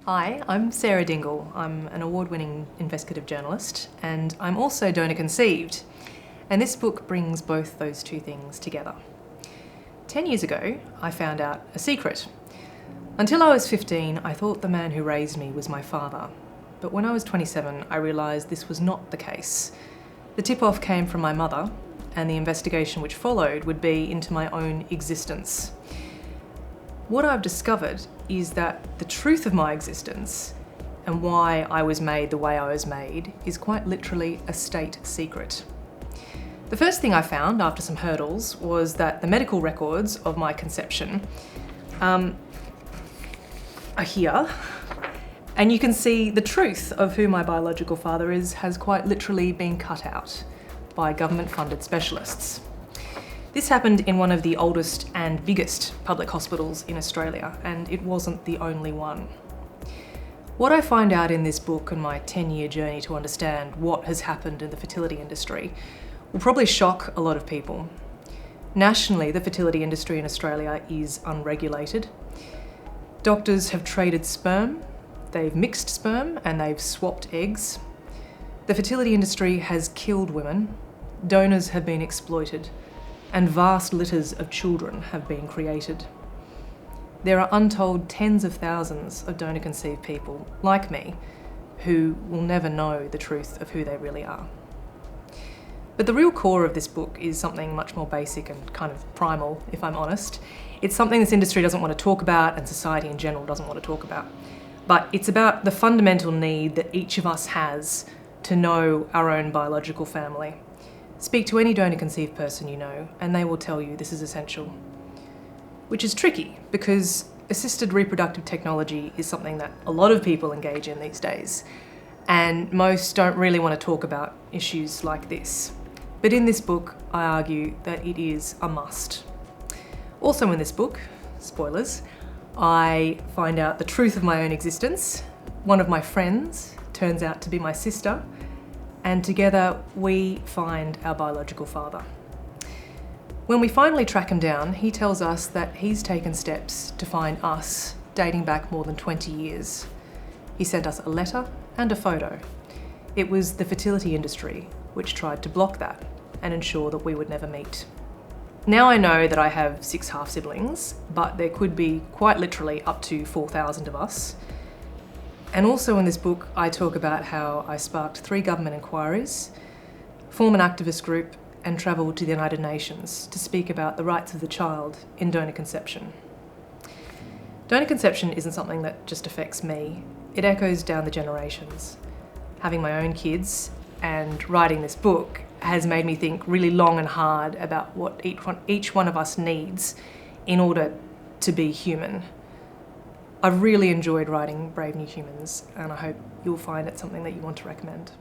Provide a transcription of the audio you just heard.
Hi, I'm Sarah Dingle. I'm an award-winning investigative journalist and I'm also donor conceived. And this book brings both those two things together. 10 years ago, I found out a secret. Until I was 15, I thought the man who raised me was my father. But when I was 27, I realised this was not the case. The tip-off came from my mother, and the investigation which followed would be into my own existence. What I've discovered is that the truth of my existence and why I was made the way I was made is quite literally a state secret. The first thing I found after some hurdles was that the medical records of my conception are here, and you can see the truth of who my biological father is has quite literally been cut out by government-funded specialists. This happened in one of the oldest and biggest public hospitals in Australia, and it wasn't the only one. What I find out in this book and my 10-year journey to understand what has happened in the fertility industry will probably shock a lot of people. Nationally, the fertility industry in Australia is unregulated. Doctors have traded sperm, they've mixed sperm, and they've swapped eggs. The fertility industry has killed women, donors have been exploited, and vast litters of children have been created. There are untold tens of thousands of donor-conceived people, like me, who will never know the truth of who they really are. But the real core of this book is something much more basic and kind of primal, if I'm honest. It's something this industry doesn't want to talk about and society in general doesn't want to talk about. But it's about the fundamental need that each of us has to know our own biological family. Speak to any donor-conceived person you know, and they will tell you this is essential. Which is tricky, because assisted reproductive technology is something that a lot of people engage in these days, and most don't really want to talk about issues like this. But in this book, I argue that it is a must. Also in this book, spoilers, I find out the truth of my own existence. One of my friends turns out to be my sister, and together we find our biological father. When we finally track him down, he tells us that he's taken steps to find us dating back more than 20 years. He sent us a letter and a photo. It was the fertility industry which tried to block that and ensure that we would never meet. Now I know that I have 6 half-siblings, but there could be quite literally up to 4,000 of us. And also in this book, I talk about how I sparked 3 government inquiries, form an activist group, and travel to the United Nations to speak about the rights of the child in donor conception. Donor conception isn't something that just affects me. It echoes down the generations. Having my own kids and writing this book has made me think really long and hard about what each one of us needs in order to be human. I've really enjoyed writing Brave New Humans, and I hope you'll find it something that you want to recommend.